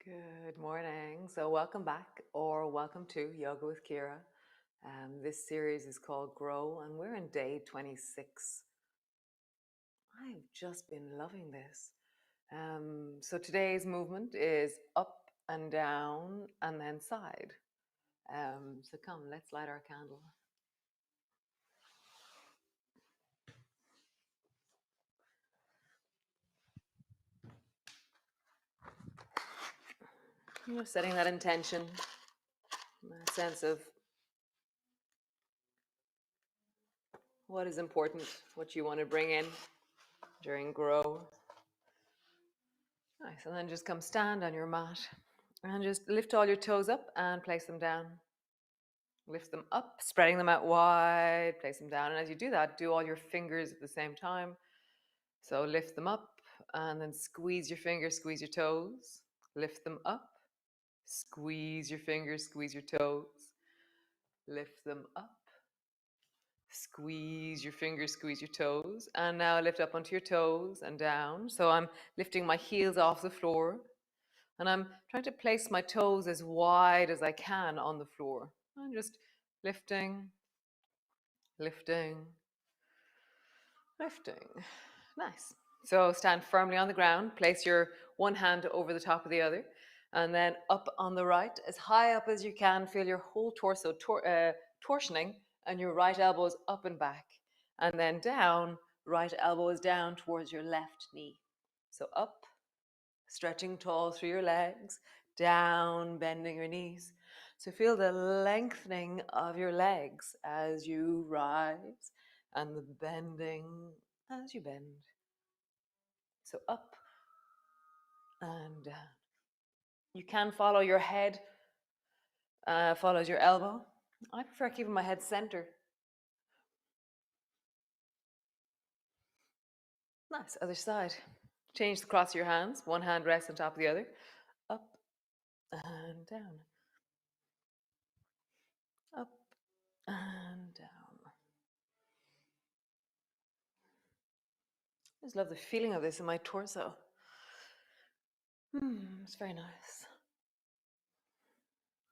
Good morning. So, welcome back or welcome to Yoga with Ciara. This series is called Grow, and we're in day 26. I've just been loving this. So, today's movement is up and down and then side. So, come, let's light our candle. Setting that intention, a sense of what is important, what you want to bring in during Grow. Nice, and then just come stand on your mat and just lift all your toes up and place them down. Lift them up, spreading them out wide, place them down. And as you do that, do all your fingers at the same time. So lift them up and then squeeze your fingers, squeeze your toes. Lift them up, squeeze your fingers, squeeze your toes. Lift them up, squeeze your fingers, squeeze your toes. And now lift up onto your toes and down. So I'm lifting my heels off the floor. And I'm trying to place my toes as wide as I can on the floor. I'm just lifting, lifting, lifting. Nice. So stand firmly on the ground. Place your one hand over the top of the other. And then up on the right, as high up as you can. Feel your whole torso torsioning and your right elbow is up and back. And then down, right elbow is down towards your left knee. So up, stretching tall through your legs, down, bending your knees. So feel the lengthening of your legs as you rise and the bending as you bend. So up and down. You can follow your head, follows your elbow. I prefer keeping my head center. Nice, other side. Change the cross of your hands. One hand rests on top of the other. Up and down. Up and down. I just love the feeling of this in my torso. It's very nice.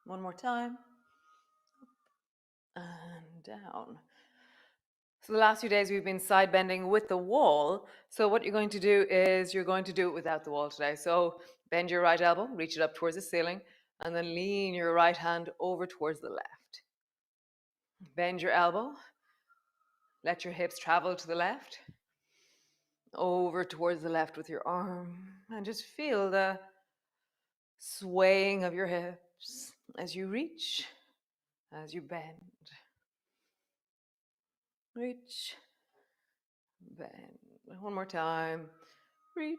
One more time. Up and down. So the last few days we've been side bending with the wall. So what you're going to do is you're going to do it without the wall today. So bend your right elbow, reach it up towards the ceiling, and then lean your right hand over towards the left. Bend your elbow. Let your hips travel to the left. Over towards the left with your arm. And just feel the swaying of your hips as you reach, as you bend. Reach, bend. One more time. Reach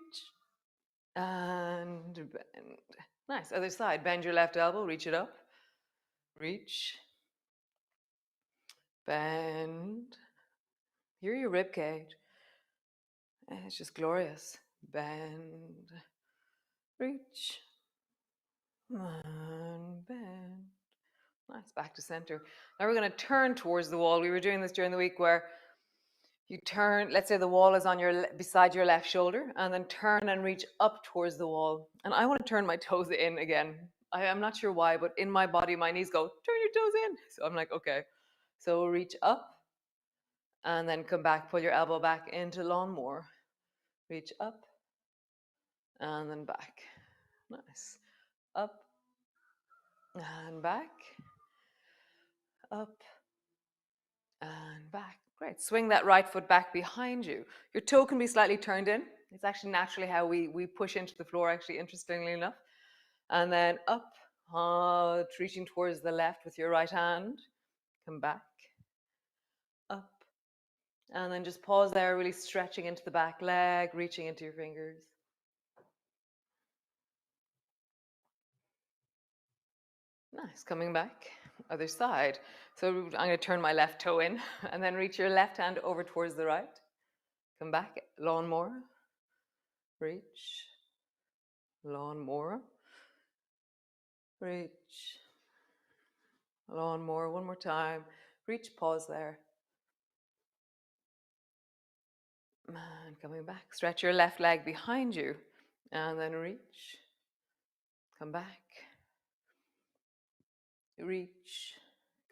and bend. Nice. Other side. Bend your left elbow. Reach it up. Reach. Bend. Hear your rib cage. And it's just glorious. Bend. Reach. And bend. Nice. Back to center. Now we're going to turn towards the wall. We were doing this during the week where you turn, let's say the wall is on your beside your left shoulder, and then turn and reach up towards the wall. And I want to turn my toes in again. I'm not sure why, but in my body, my knees go, turn your toes in. So I'm like, okay. So reach up and then come back, pull your elbow back into lawnmower. Reach up and then back. Nice. Up and back. Up and back. Great. Swing that right foot back behind you. Your toe can be slightly turned in. It's actually naturally how we push into the floor, actually, interestingly enough. And then up, reaching towards the left with your right hand. Come back. Up. And then just pause there, really stretching into the back leg, reaching into your fingers. Nice. Coming back. Other side. So I'm going to turn my left toe in and then reach your left hand over towards the right. Come back. Lawnmower. Reach. Lawnmower. Reach. Lawnmower. One more time. Reach. Pause there. And coming back. Stretch your left leg behind you. And then reach. come back, reach,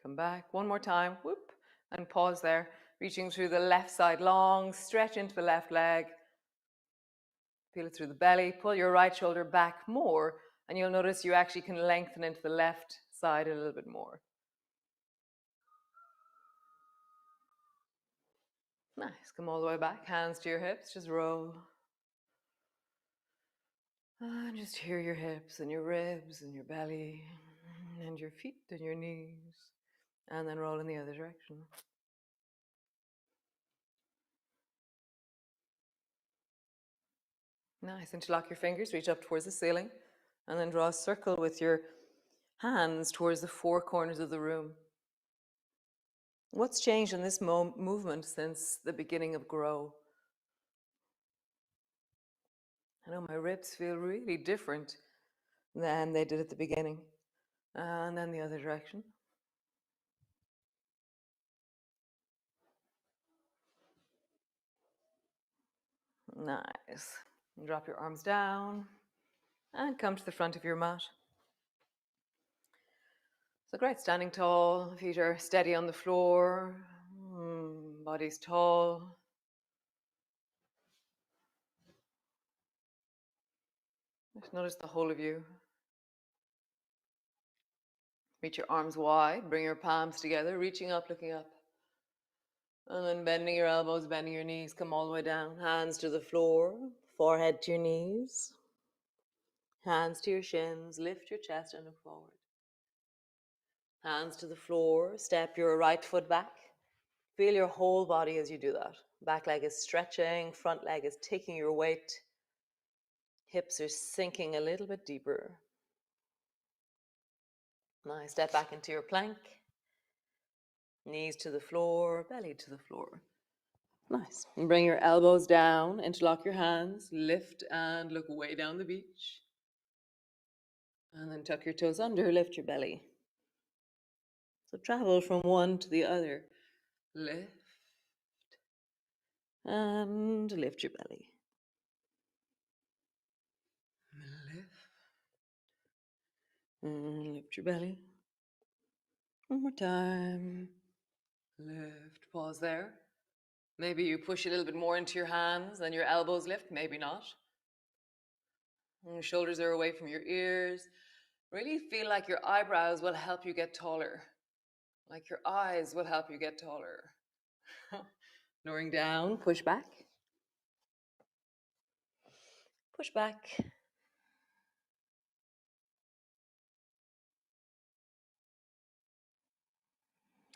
come back. One more time, whoop, and pause there. Reaching through the left side, long stretch into the left leg. Feel it through the belly. Pull your right shoulder back more, and you'll notice you actually can lengthen into the left side a little bit more. Nice. Come all the way back. Hands to your hips. Just roll. And just hear your hips and your ribs and your belly and your feet and your knees. And then roll in the other direction. Nice. Interlock your fingers. Reach up towards the ceiling. And then draw a circle with your hands towards the four corners of the room. What's changed in this movement since the beginning of Grow? I know my ribs feel really different than they did at the beginning. And then the other direction. Nice. And drop your arms down and come to the front of your mat. So great, standing tall, feet are steady on the floor, body's tall. Just notice the whole of you. Reach your arms wide, bring your palms together, reaching up, looking up. And then bending your elbows, bending your knees, come all the way down. Hands to the floor, forehead to your knees. Hands to your shins, lift your chest and look forward. Hands to the floor, step your right foot back. Feel your whole body as you do that. Back leg is stretching, front leg is taking your weight. Hips are sinking a little bit deeper. Nice, step back into your plank. Knees to the floor, belly to the floor. Nice. And bring your elbows down, interlock your hands, lift and look way down the beach. And then tuck your toes under, lift your belly. So travel from one to the other. Lift and lift your belly. Lift and lift your belly. One more time. Lift, pause there. Maybe you push a little bit more into your hands and your elbows lift, maybe not. And your shoulders are away from your ears. Really feel like your eyebrows will help you get taller. Like your eyes will help you get taller. Lowering down, push back. Push back.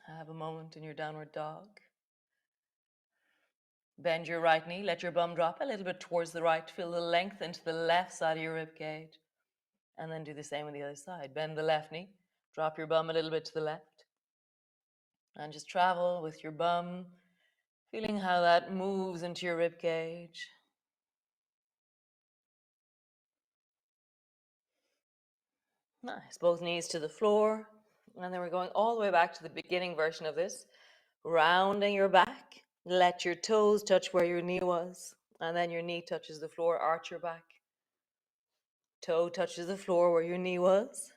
Have a moment in your downward dog. Bend your right knee, let your bum drop a little bit towards the right. Feel the length into the left side of your rib cage. And then do the same on the other side. Bend the left knee, drop your bum a little bit to the left. And just travel with your bum, feeling how that moves into your rib cage. Nice, both knees to the floor. And then we're going all the way back to the beginning version of this. Rounding your back, let your toes touch where your knee was. And then your knee touches the floor, arch your back. Toe touches the floor where your knee was.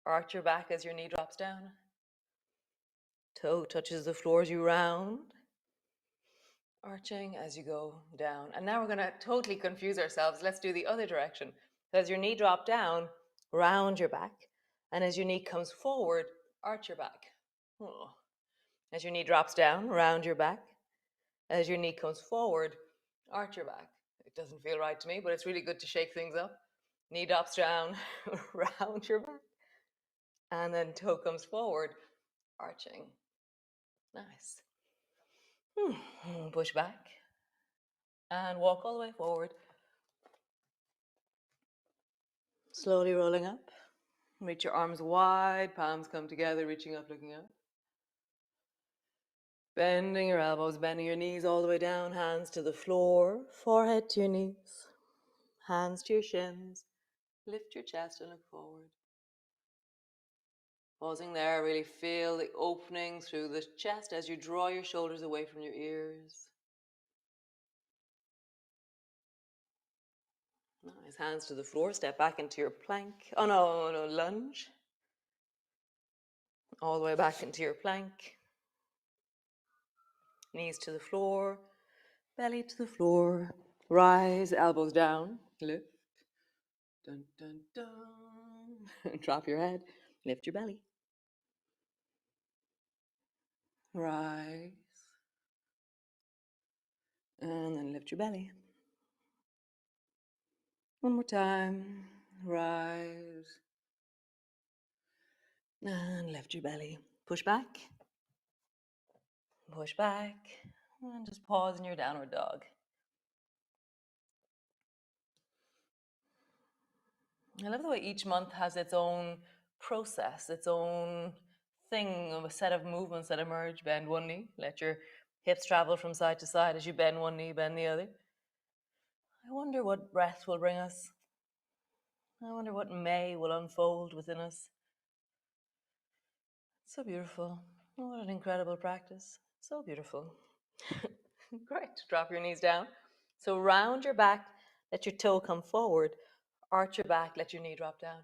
Arch your back as your knee drops down. Toe touches the floor as you round. Arching as you go down. And now we're going to totally confuse ourselves. Let's do the other direction. So as your knee drops down, round your back. And as your knee comes forward, arch your back. Oh. As your knee drops down, round your back. As your knee comes forward, arch your back. It doesn't feel right to me, but it's really good to shake things up. Knee drops down, round your back. And then toe comes forward, arching. Nice. Push back. And walk all the way forward. Slowly rolling up. Reach your arms wide, palms come together, reaching up, looking up. Bending your elbows, bending your knees all the way down, hands to the floor, forehead to your knees, hands to your shins. Lift your chest and look forward. Pausing there, really feel the opening through the chest as you draw your shoulders away from your ears. Nice. Nice, hands to the floor, step back into your plank. Oh no, no, lunge. All the way back into your plank. Knees to the floor, belly to the floor. Rise, elbows down, lift. Dun, dun, dun. Drop your head, lift your belly. Rise. And then lift your belly. One more time. Rise. And lift your belly. Push back. Push back. And just pause in your downward dog. I love the way each month has its own process, its own thing, a set of movements that emerge. Bend one knee, let your hips travel from side to side as you bend one knee, bend the other. I wonder what breath will bring us. I wonder what May will unfold within us. So beautiful. Oh, what an incredible practice. So beautiful. Great. Drop your knees down. So round your back, let your toe come forward. Arch your back, let your knee drop down.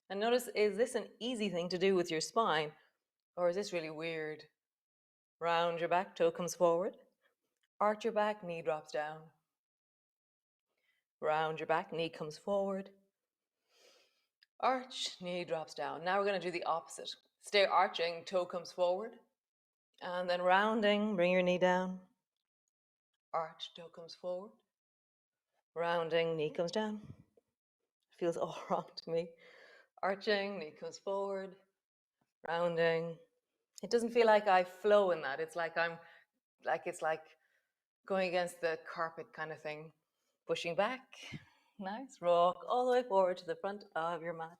And notice, is this an easy thing to do with your spine, or is this really weird? Round your back, toe comes forward. Arch your back, knee drops down. Round your back, knee comes forward. Arch, knee drops down. Now we're going to do the opposite. Stay arching, toe comes forward. And then rounding, bring your knee down. Arch, toe comes forward. Rounding, knee comes down. Feels all wrong to me. Arching, knee comes forward. Rounding. It doesn't feel like I flow in that. It's like it's like going against the carpet kind of thing. Pushing back. Nice. Rock all the way forward to the front of your mat.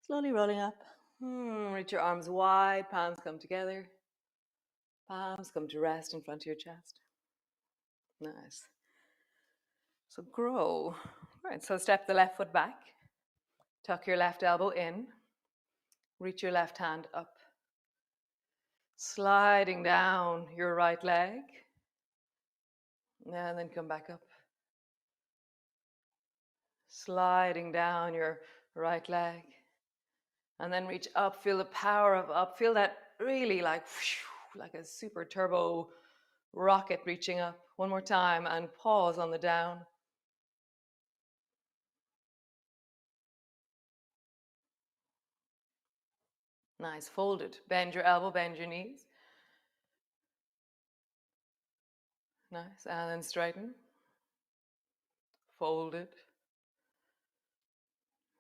Slowly rolling up. Reach your arms wide. Palms come together. Palms come to rest in front of your chest. Nice. So grow. Right, so step the left foot back. Tuck your left elbow in. Reach your left hand up. Sliding down your right leg. And then come back up. Sliding down your right leg. And then reach up. Feel the power of up. Feel that really like a super turbo rocket reaching up. One more time and pause on the down. Nice, folded. Bend your elbow, bend your knees. Nice, and then straighten. Folded.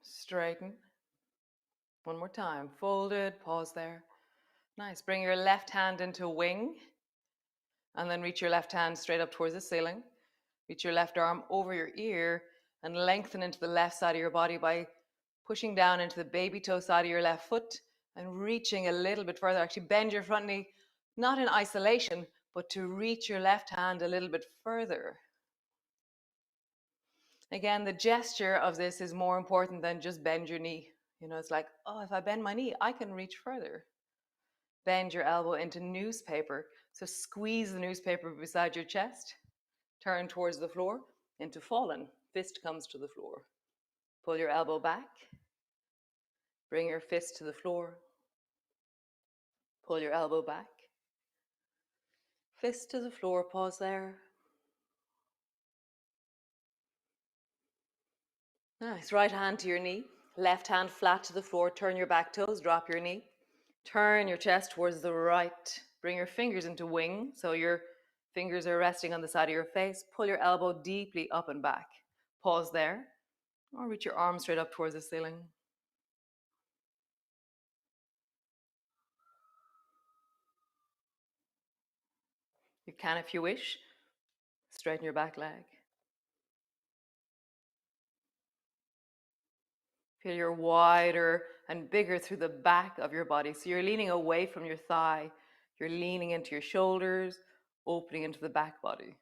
Straighten. One more time. Folded, pause there. Nice, bring your left hand into wing. And then reach your left hand straight up towards the ceiling. Reach your left arm over your ear and lengthen into the left side of your body by pushing down into the baby toe side of your left foot and reaching a little bit further. Actually bend your front knee, not in isolation, but to reach your left hand a little bit further. Again, the gesture of this is more important than just bend your knee. You know, it's like, oh, if I bend my knee, I can reach further. Bend your elbow into newspaper. So squeeze the newspaper beside your chest. Turn towards the floor into fallen. Fist comes to the floor. Pull your elbow back. Bring your fist to the floor. Pull your elbow back. Fist to the floor. Pause there. Nice. Right hand to your knee. Left hand flat to the floor. Turn your back toes. Drop your knee. Turn your chest towards the right. Bring your fingers into wing. So your fingers are resting on the side of your face. Pull your elbow deeply up and back. Pause there. Or reach your arm straight up towards the ceiling. You can, if you wish, straighten your back leg. Feel you're wider and bigger through the back of your body. So you're leaning away from your thigh. You're leaning into your shoulders, opening into the back body.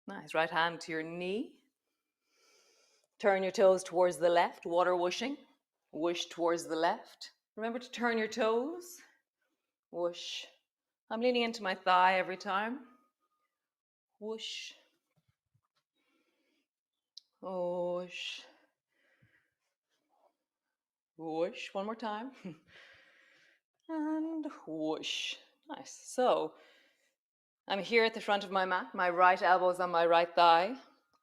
Nice. Right hand to your knee. Turn your toes towards the left, water whooshing. Whoosh towards the left. Remember to turn your toes. Whoosh. I'm leaning into my thigh every time. Whoosh. Whoosh. Whoosh. One more time. And whoosh. Nice. So I'm here at the front of my mat. My right elbow is on my right thigh.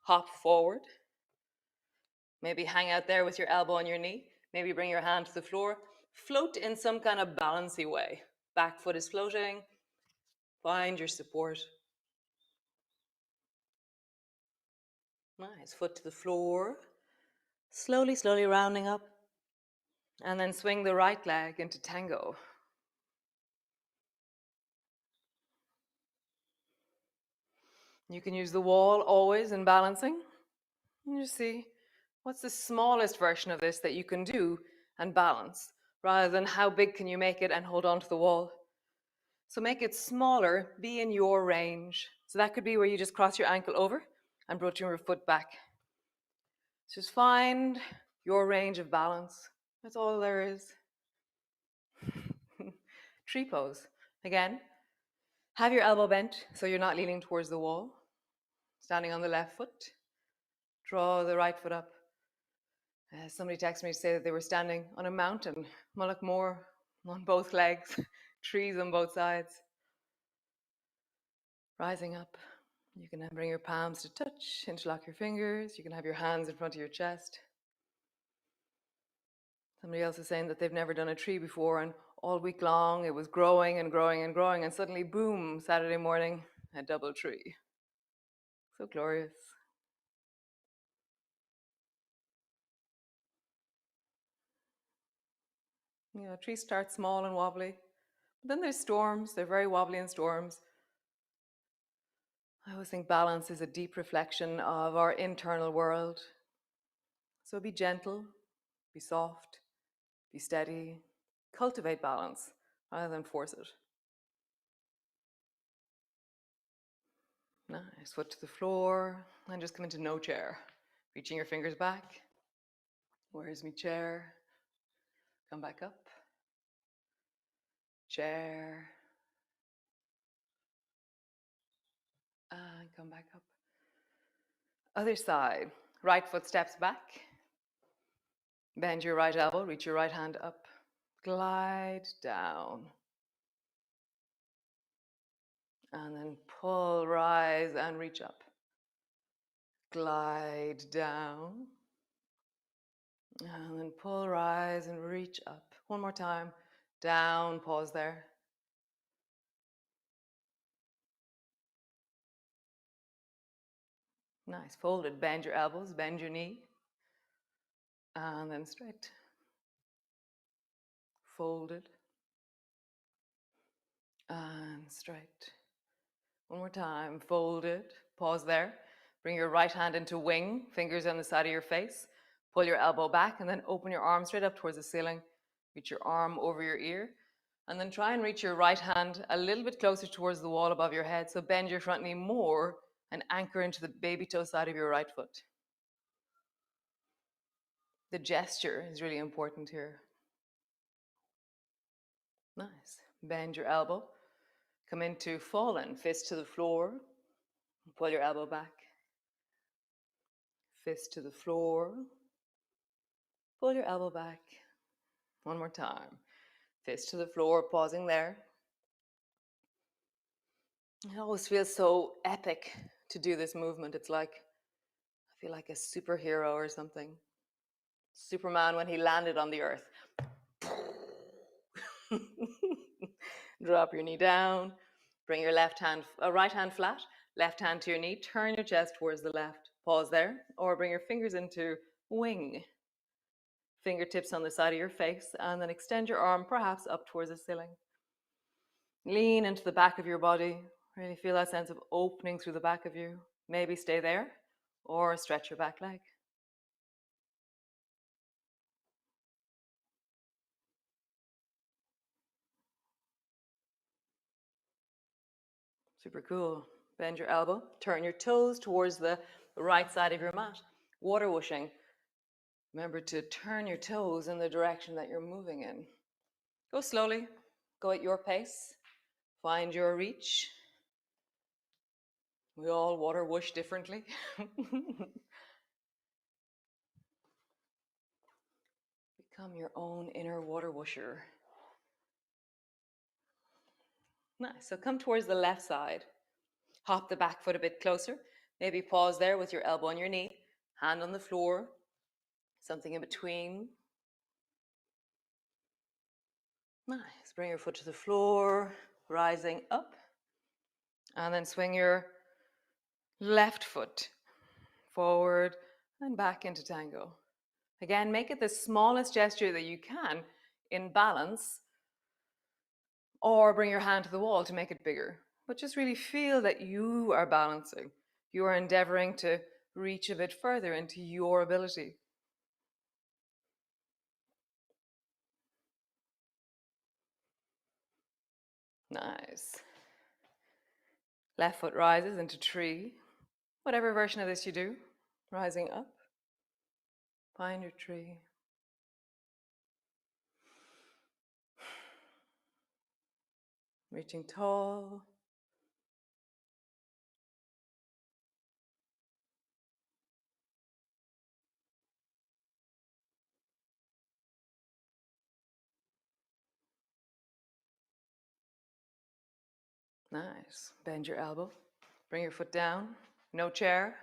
Hop forward. Maybe hang out there with your elbow on your knee. Maybe bring your hand to the floor. Float in some kind of balancy way. Back foot is floating. Find your support. Nice. Foot to the floor. Slowly, slowly rounding up. And then swing the right leg into tango. You can use the wall always in balancing. And just see what's the smallest version of this that you can do and balance, rather than how big can you make it and hold on to the wall. So make it smaller, be in your range. So that could be where you just cross your ankle over and brought your foot back. Just find your range of balance. That's all there is. Tree pose. Again, have your elbow bent so you're not leaning towards the wall. Standing on the left foot. Draw the right foot up. Somebody texted me to say that they were standing on a mountain, Mullaghmore, on both legs, trees on both sides. Rising up. You can then bring your palms to touch, interlock your fingers. You can have your hands in front of your chest. Somebody else is saying that they've never done a tree before, and all week long it was growing and growing and growing, and suddenly, boom, Saturday morning, a double tree. So glorious. You know, trees start small and wobbly, but then there's storms. They're very wobbly in storms. I always think balance is a deep reflection of our internal world. So be gentle, be soft, be steady, cultivate balance rather than force it. Nice, foot to the floor, and just come into no chair. Reaching your fingers back. Where's my chair? Come back up. Chair. And come back up. Other side. Right foot steps back. Bend your right elbow, reach your right hand up. Glide down. And then pull, rise, and reach up. Glide down. And then pull, rise, and reach up. One more time. Down, pause there. Nice. Folded. Bend your elbows, bend your knee. And then straight. Folded. And straight. One more time. Folded. Pause there. Bring your right hand into wing, fingers on the side of your face. Pull your elbow back and then open your arm straight up towards the ceiling. Reach your arm over your ear. And then try and reach your right hand a little bit closer towards the wall above your head. So bend your front knee more and anchor into the baby toe side of your right foot. The gesture is really important here. Nice. Bend your elbow. Come into fallen, fist to the floor. Pull your elbow back. Fist to the floor. Pull your elbow back. One more time. Fist to the floor, pausing there. It always feels so epic to do this movement. It's like, I feel like a superhero or something. Superman when he landed on the earth. Drop your knee down. Bring your right hand flat, left hand to your knee. Turn your chest towards the left. Pause there. Or bring your fingers into wing. Fingertips on the side of your face. And then extend your arm perhaps up towards the ceiling. Lean into the back of your body. Really feel that sense of opening through the back of you. Maybe stay there or stretch your back leg. Super cool. Bend your elbow, turn your toes towards the right side of your mat. Water whooshing. Remember to turn your toes in the direction that you're moving in. Go slowly, go at your pace, find your reach. We all water whoosh differently. Become your own inner water washer. Nice. So come towards the left side. Hop the back foot a bit closer. Maybe pause there with your elbow on your knee, hand on the floor, something in between. Nice. Bring your foot to the floor, rising up. And then swing your left foot forward and back into tango. Again, make it the smallest gesture that you can in balance, or bring your hand to the wall to make it bigger. But just really feel that you are balancing. You are endeavoring to reach a bit further into your ability. Nice. Left foot rises into tree. Whatever version of this you do, rising up. Find your tree. Reaching tall. Nice. Bend your elbow. Bring your foot down. No chair.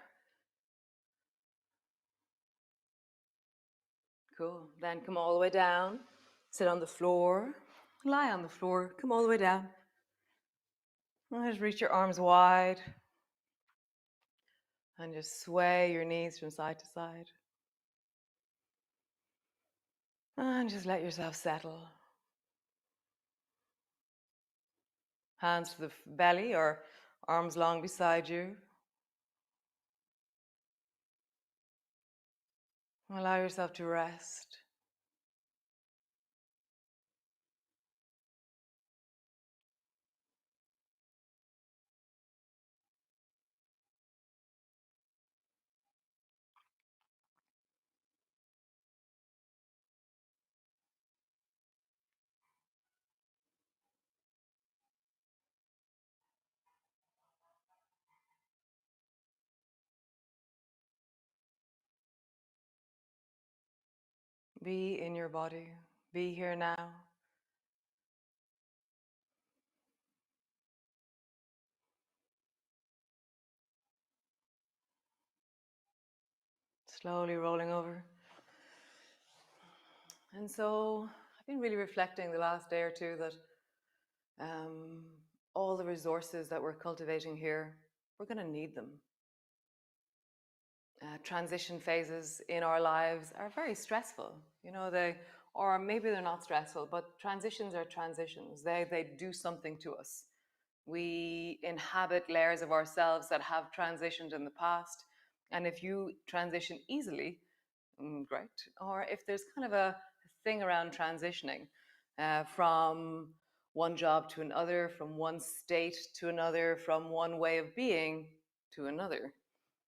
Cool. Then come all the way down. Sit on the floor. Lie on the floor. Come all the way down. And just reach your arms wide. And just sway your knees from side to side. And just let yourself settle. Hands to the belly or arms long beside you. Allow yourself to rest. Be in your body. Be here now. Slowly rolling over. And so I've been really reflecting the last day or two that all the resources that we're cultivating here, we're going to need them. Transition phases in our lives are very stressful. Or maybe they're not stressful, but transitions are transitions. They do something to us. We inhabit layers of ourselves that have transitioned in the past. And if you transition easily, great. Or if there's kind of a thing around transitioning from one job to another, from one state to another, from one way of being to another.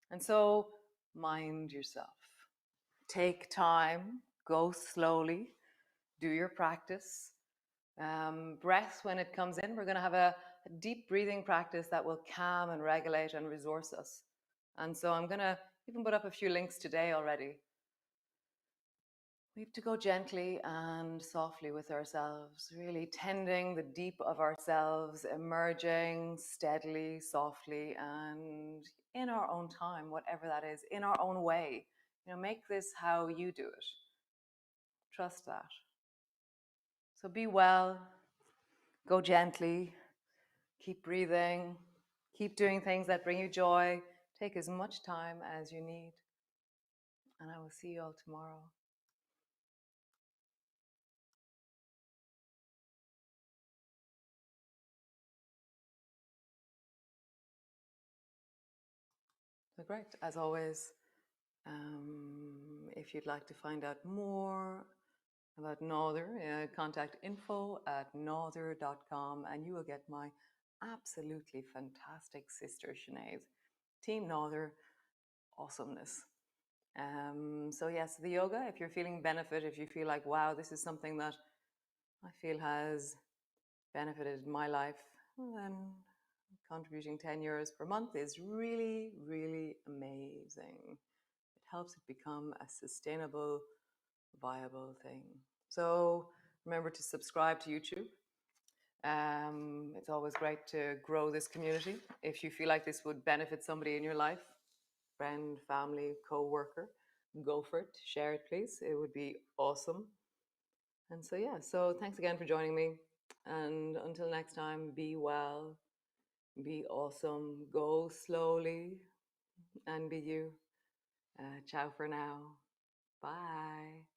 And so mind yourself. Take time, go slowly, do your practice. Breath, when it comes in, we're going to have a deep breathing practice that will calm and regulate and resource us. And so I'm going to even put up a few links today already. We have to go gently and softly with ourselves, really tending the deep of ourselves, emerging steadily, softly, and in our own time, whatever that is, in our own way. Make this how you do it. Trust that. So be well, go gently, keep breathing, keep doing things that bring you joy. Take as much time as you need. And I will see you all tomorrow. So great, as always. If you'd like to find out more about Nother, contact info@nother.com and you will get my absolutely fantastic sister, Sinead. Team Nother, awesomeness. So yes, the yoga, if you're feeling benefit, if you feel like, wow, this is something that I feel has benefited my life, well, then contributing 10 euros per month is really, really amazing. It helps it become a sustainable viable thing. So remember to subscribe to YouTube. It's always great to grow this community. If you feel like this would benefit somebody in your life, friend, family, co-worker, go for it. Share it, please. It would be awesome. And so, yeah, so thanks again for joining me. And until next time, be well, be awesome, go slowly, and be you. Ciao for now. Bye.